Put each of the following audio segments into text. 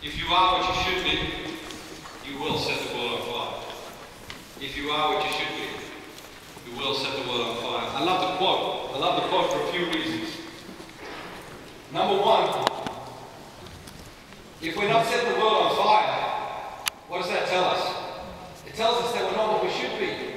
If you are what you should be, you will set the world on fire. If you are what you should be, you will set the world on fire. I love the quote. I love the quote for a few reasons. Number one, if we're not setting the world on fire, what does that tell us? It tells us that we're not what we should be.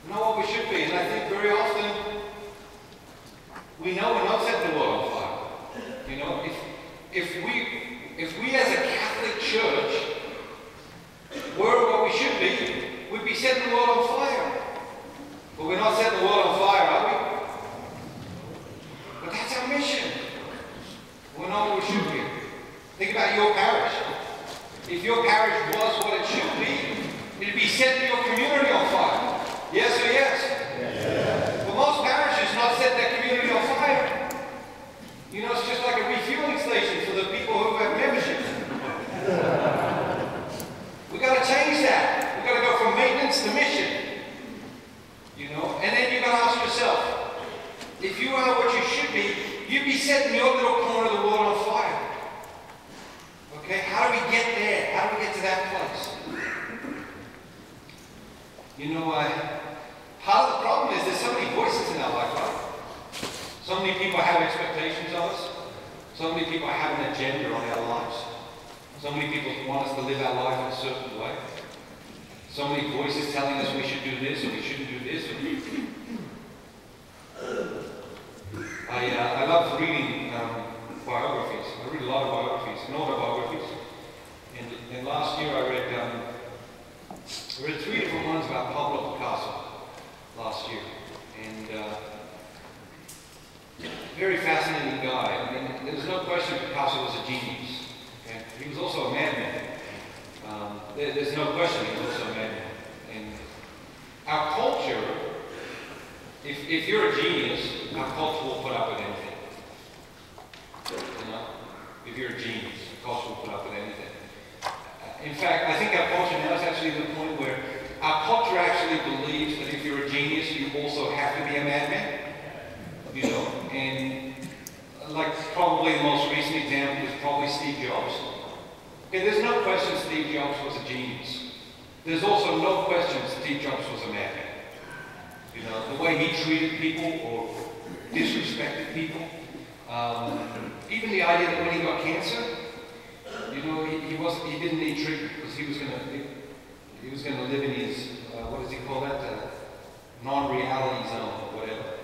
We're not what we should be. And I think very often we know we're not setting the world on fire. You know, if we as a Catholic Church were what we should be, we'd be setting the world on fire. But we're not setting the world on fire, are we? But that's our mission. We're not what we should be. Think about your parish. If your parish was what it should be, it'd be setting your community on fire. Yes or yes? Yeah. But most parishes not set their community on fire. You know, it's just like a refueling station for the people who have membership. We've got to change that. We've got to go from maintenance to mission. You know, and then you've got to ask yourself, if you are what you should be, you'd be setting your little corner of the world on fire. Okay, how do we get there? How do we get to that place? You know, part of the problem is there's so many voices in our life, right? So many people have expectations of us. So many people have an agenda on our lives. So many people want us to live our life in a certain way. So many voices telling us we should do this or we shouldn't do this. I love reading biographies. I read a lot of biographies and autobiographies. And last year I read 3 different ones about Pablo Picasso last year. And very fascinating guy. I mean, there's no question Picasso was a genius. Okay? He was also a madman. There's no question he was also a madman. And our culture, if you're a genius, our culture will put up with anything. You know? If you're a genius, our culture will put up with anything. In fact, I think our culture now is actually to the point where our culture actually believes that if you're a genius, you also have to be a madman. You know, and like probably the most recent example is probably Steve Jobs. Okay, there's no question Steve Jobs was a genius. There's also no question Steve Jobs was a madman. You know, the way he treated people or disrespected people. Even the idea that when he got cancer, you know, he didn't need treatment because he was going to live in his what does he call that? Non-reality zone or whatever.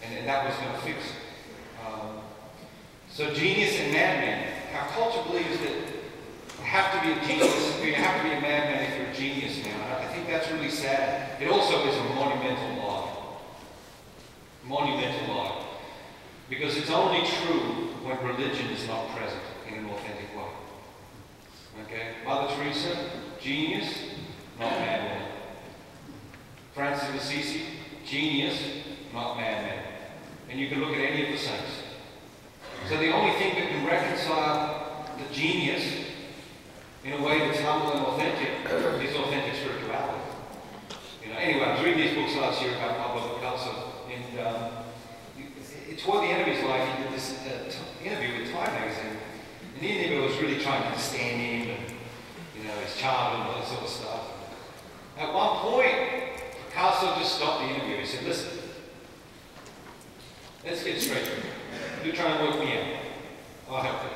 And that was going to fix it. So genius and madman. Our culture believes that you have to be a genius or you have to be a madman if you're a genius now. And I think that's really sad. It also is a monumental lie. Monumental lie. Because it's only true when religion is not present in an authentic way. Okay? Mother Teresa, genius, not madman. Francis of Assisi, genius, not madman. And you can look at any of the saints. So the only thing that can reconcile the genius in a way that's humble and authentic is authentic spirituality. You know, anyway, I was reading these books last year about Pablo Picasso, and toward the end of his life, he did this interview with Time magazine, and the interviewer was really trying to understand him and, you know, his childhood and all that sort of stuff. At one point, Picasso just stopped the interview. He said, "Listen, let's get straight to it. You're trying to work me out. I'll help you.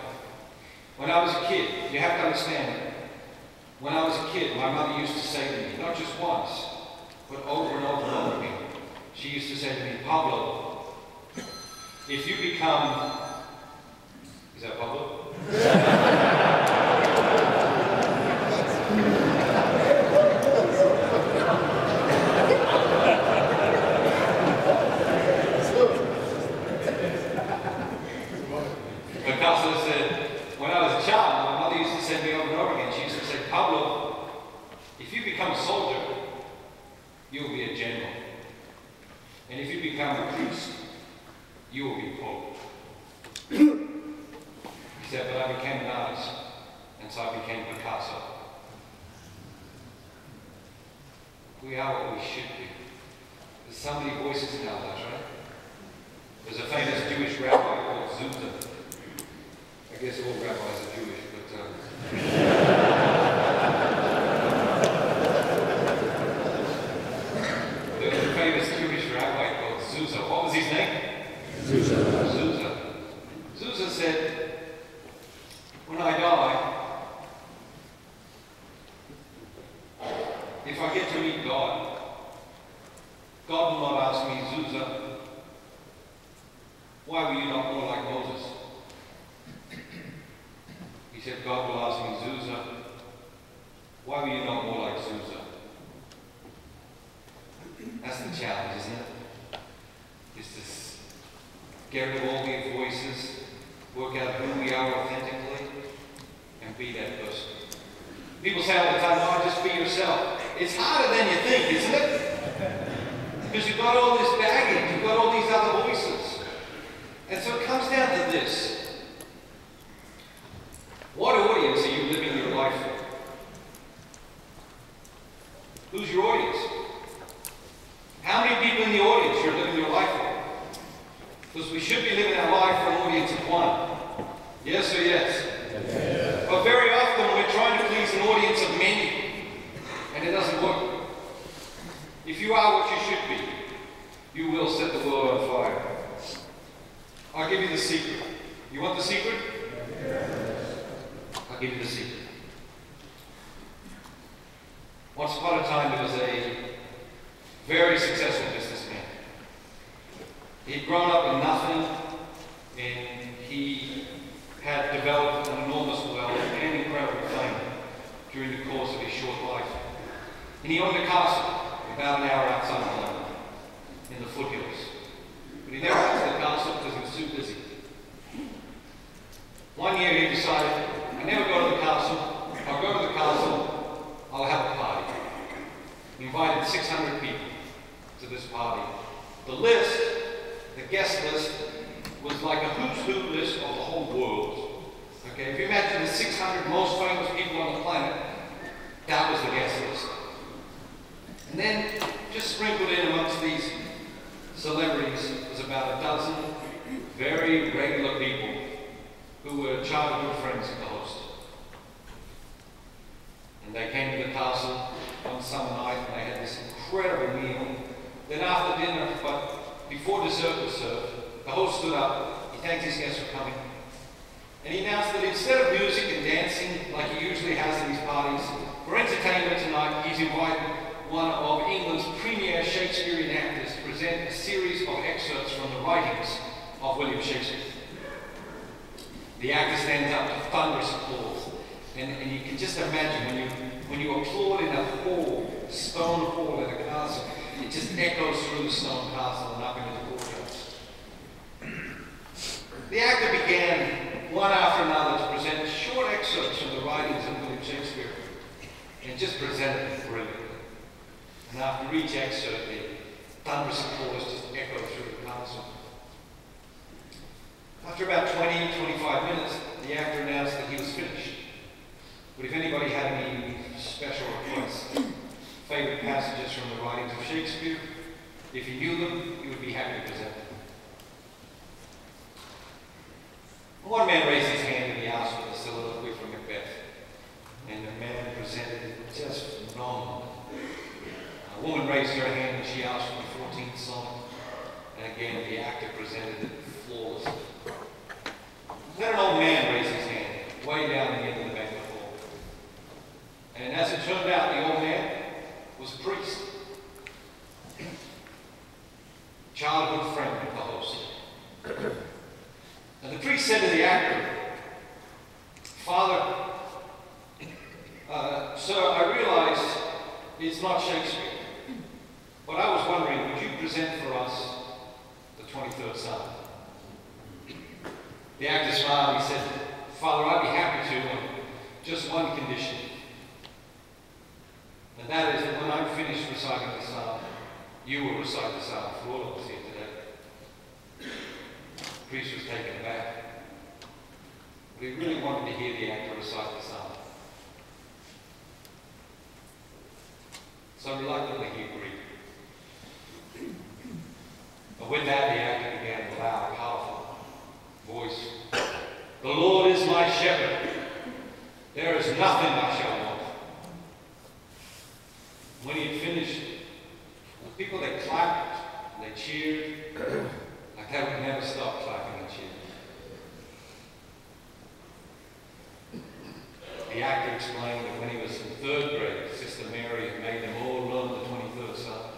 When I was a kid, you have to understand it. When I was a kid, my mother used to say to me, not just once, but over and over and over again, she used to say to me, Pablo, if you become..." Is that Pablo? Picasso said, when I was a child, my mother used to say to me over and over again, she used to say, Pablo, if you become a soldier, you will be a general. And if you become a priest, you will be pope. He said, but I became an artist, and so I became Picasso. We are what we should be. There's so many voices in our lives, right? There's a famous Jewish rabbi called Zuta. I guess all rabbis are Jewish, but He said, God will ask me, Zusa, why were you not more like Zusa? That's the challenge, isn't it? Is to get rid of all the voices, work out who we are authentically, and be that person. People say all the time, oh, just be yourself. It's harder than you think, isn't it? Because you've got all this baggage, you've got all these other voices. And so it comes down to this. What audience are you living your life for? Who's your audience? How many people in the audience you're living your life for? Because we should be living our life for an audience of one. Yes or yes? Yes. But very often we're trying to please an audience of many, and it doesn't work. If you are what you should be, you will set the world on fire. I'll give you the secret. You want the secret? Yes. I'll give you the secret. Once upon a time, there was a very successful businessman. He'd grown up in nothing, and he had developed an enormous wealth and incredible fame during the course of his short life. And he owned a castle about an hour outside of London, in the foothills. But he never went to the castle because he was too busy. One year he decided, I never go to the castle. I'll go to the castle, I'll have a party. He invited 600 people to this party. The list, the guest list, was like a who's who list of the whole world. Okay, if you imagine the 600 most famous people on the planet, that was the guest list. And then, just sprinkled in amongst these celebrities was about a dozen very regular people who were childhood friends of the host. And they came to the castle one summer night and they had this incredible meal. Then after dinner, but before dessert was served, the host stood up, he thanked his guests for coming, and he announced that instead of music and dancing like he usually has in these parties, for entertainment tonight, he's invited one of England's premier Shakespearean actors to present a series of excerpts from the writings of William Shakespeare. The actor stands up to thunderous applause, and you can just imagine when you applaud in a hall, stone hall at a castle, it just echoes through the stone castle and up into the courtyards. The actor began, one after another, to present short excerpts from the writings of William Shakespeare, and just presented them brilliantly. And after each excerpt, the thunderous applause just echoed through the castle. After about 20-25 minutes, the actor announced that he was finished. But if anybody had any special requests, favorite passages from the writings of Shakespeare, if he knew them, he would be happy to present them. One man raised his hand and he asked for the soliloquy from Macbeth. And the man presented it just phenomenal. A woman raised her hand and she asked for the 14th sonnet. And again, the actor presented it flawlessly. Then an old man raised his hand, way down the end of the banquet hall. And as it turned out, the old man was a priest. Childhood friend of the host. And the priest said to the actor, Father, sir, I realize it's not Shakespeare, but I was wondering, would you present for us the 23rd Psalm? The actor smiled and he said, Father, I'd be happy to, on just one condition. And that is that when I'm finished reciting the psalm, you will recite the psalm for all of us here today. The priest was taken aback, but he really wanted to hear the actor recite the psalm. So reluctantly he agreed. But with that, the actor began with a loud, powerful voice. The Lord is my shepherd. There is nothing I shall want. When he had finished, the people, they clapped, they cheered, like they would never stop clapping and cheering. The actor explained that when he was in 3rd grade, Sister Mary had made them all learn the 23rd Psalm.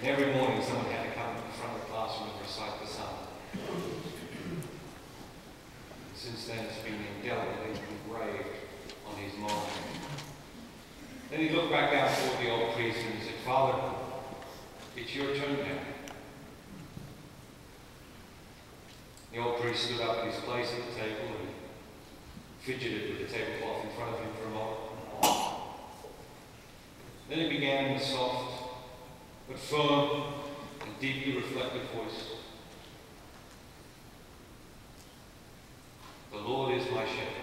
And every morning someone had to come to the front of the classroom and recite the psalm. Since then it's been indelibly Then he looked back down toward the old priest and he said, Father, it's your turn now. The old priest stood up at his place at the table and fidgeted with the tablecloth in front of him for a moment. Then he began in a soft but firm and deeply reflective voice. The Lord is my shepherd.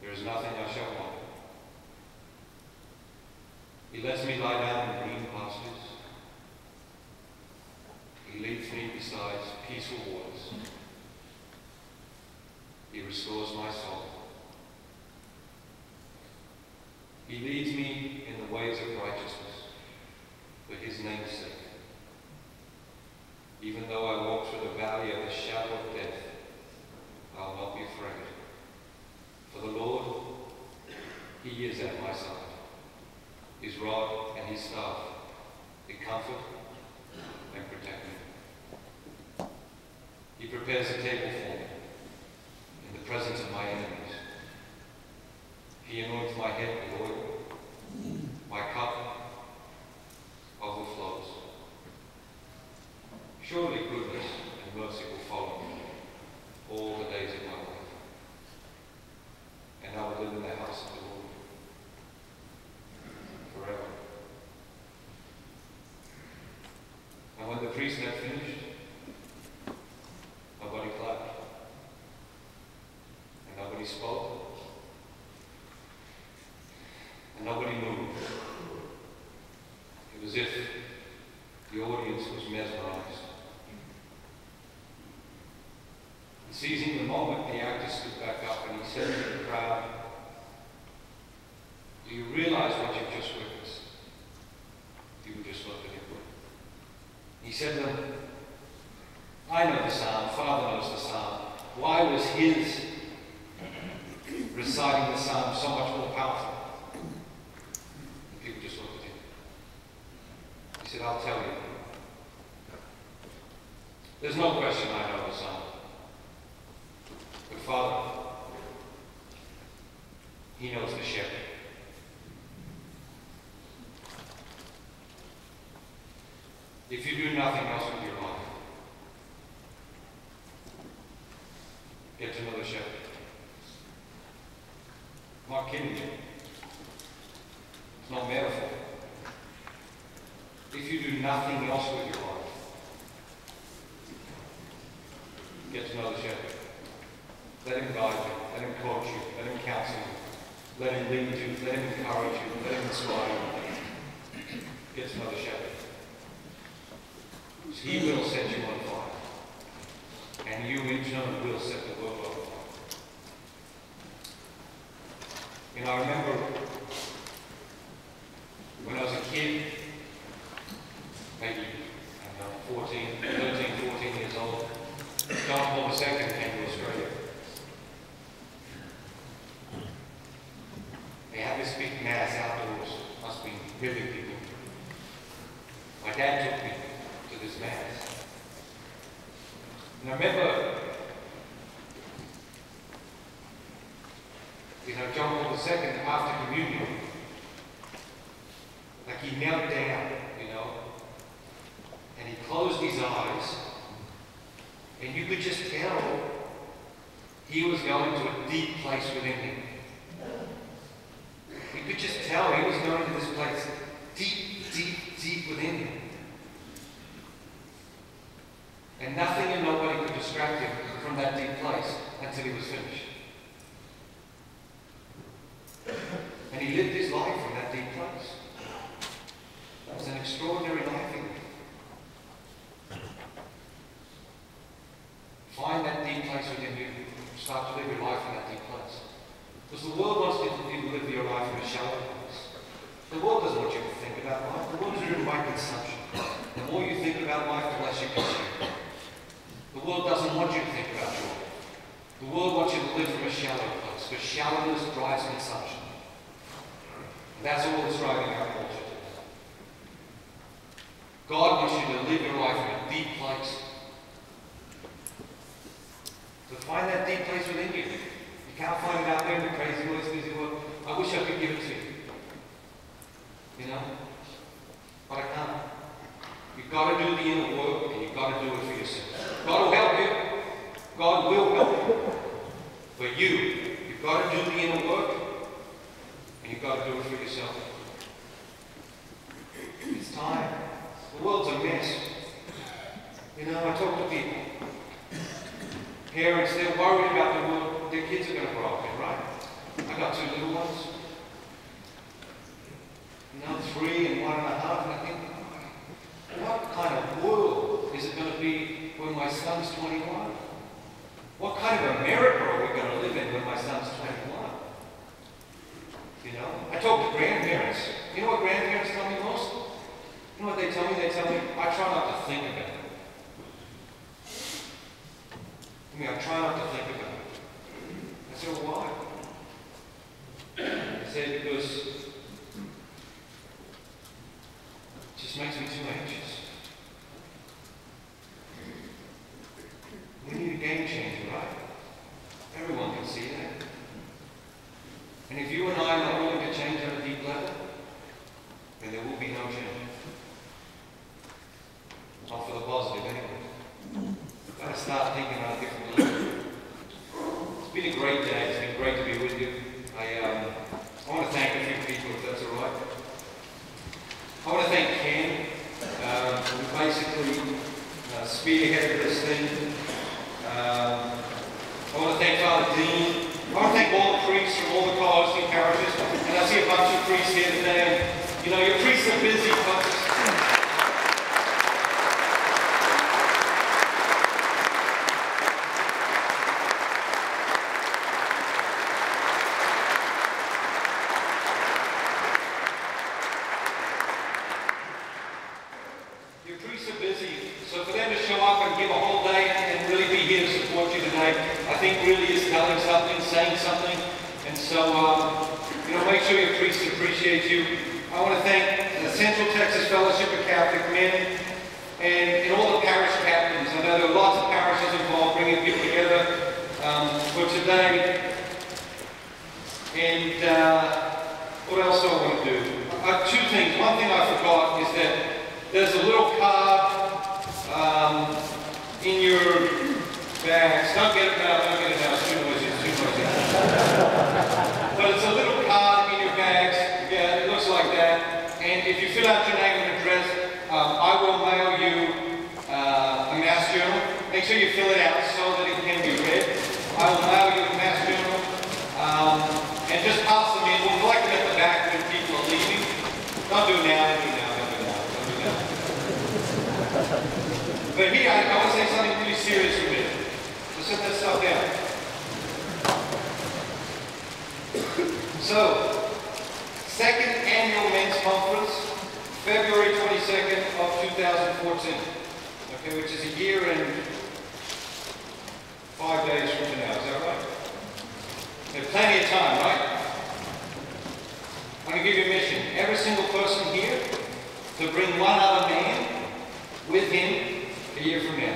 There is nothing I shall want. He lets me lie down in green pastures. He leads me beside peaceful waters. He restores my soul. He leads me in the ways of righteousness for his name's sake. Even though I walk through the valley of the shadow of death, I will not be afraid. For the Lord, he is at my side. His rod and his staff, they comfort and protect me. He prepares a table for me in the presence of my enemies. He anoints my head with oil. My cup overflows. Surely goodness and mercy will follow me all the days of my life. And I will live in the house of the Lord forever. And when the priest had finished, nobody clapped. And nobody spoke. And nobody moved. It was as if the audience was mesmerized. And seizing the moment, the actor stood back up and he said to the crowd, do you realize what you've just witnessed? People just looked at him. He said to them, I know the psalm, Father knows the psalm. Why was his reciting the psalm so much more powerful? And people just looked at him. He said, I'll tell you. There's no question I know the psalm. But Father, he knows the shepherd. If you do nothing else with your life, get to know the shepherd. I'm not kidding you. It's not metaphor. If you do nothing else with your life, get to know the shepherd. Let him guide you, let him coach you, let him counsel you, let him lead you, let him encourage you, let him inspire you. Get to know the shepherd. He will set you on fire. And you in turn will set the world on fire. You know, I remember when I was a kid, maybe, I don't know, 13, 14 years old, John Paul II came to Australia. They had this big mass outdoors. Must be really people. My dad took me to this mass. And I remember, John Paul II, after communion, like he knelt down, and he closed his eyes, and you could just tell he was going to a deep place within him. You could just tell he was going to this place deep, deep, deep within him. And nothing and nobody could distract him from that deep place until he was finished. And he lived his life from that deep place. It was an extraordinary life he lived. Find that deep place within you. Start to live your life in that deep place. Because the world wants you to live your life in a shallow place. The world doesn't want you to think about life. The world is driven by consumption. The more you think about life, the less you consume. The world doesn't want you to think about your life. The world wants you to live from a shallow place, because shallowness drives consumption. And that's all that's driving our culture today. God wants you to live your life in a deep place. So find that deep place within you. You can't find it out there in the crazy world, busy world. I wish I could give it to you. You know? But I can't. You've got to do the inner work, and you've got to do it for yourself. God will help you. God will help you. But you've got to do the inner work, and you've got to do it for yourself. It's time. The world's a mess. You know, I talk to people. Parents, they're worried about the world their kids are going to grow up in, right? I got 2 little ones. Now 3 and 1.5, and I think, what kind of world is it going to be when my son's 21? What kind of America are we going to live in when my son's 21? You know? I talk to grandparents. You know what grandparents tell me most? You know what they tell me? They tell me, I try not to think about it. I try not to think about it. I said, well, why? I said, because it just makes me too anxious. We need a game changer, right? Everyone can see that. And if you and I are not willing to change on a deep level, then there will be no change. Not for the positive anyway. We've got to start thinking on a different level. It's been a great day. It's been great to be with you. I want to thank a few people, if that's all right. I want to thank Ken, who basically spearheaded this thing. I want to thank Father Dean. I want to thank all the priests from all the co-hosting parishes. And I see a bunch of priests here today. You know, your priests are busy, folks. But here, I want to say something really serious for a minute. Let's set that stuff down. So, second annual men's conference, February 22nd of 2014. Okay, which is a year and 5 days from now, is that right? There's plenty of time, right? I'm going to give you a mission. Every single person here to bring one other man with him a year from now.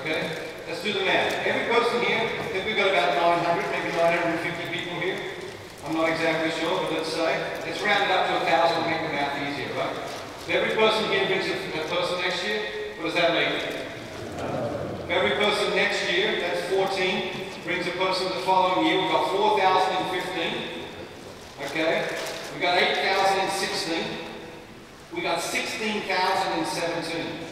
Okay? Let's do the math. Every person here, I think we've got about 900, maybe 950 people here. I'm not exactly sure, but let's say. Let's round it up to 1,000 to make the math easier, right? So every person here brings a person next year. What does that make? Every person next year, that's 14, brings a person the following year. We've got 4,015. Okay? We've got 8,016. We got 16,017.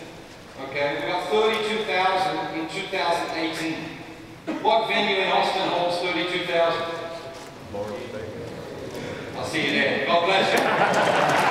Okay, we got 32,000 in 2018. What venue in Austin holds 32,000? I'll see you there. God bless you.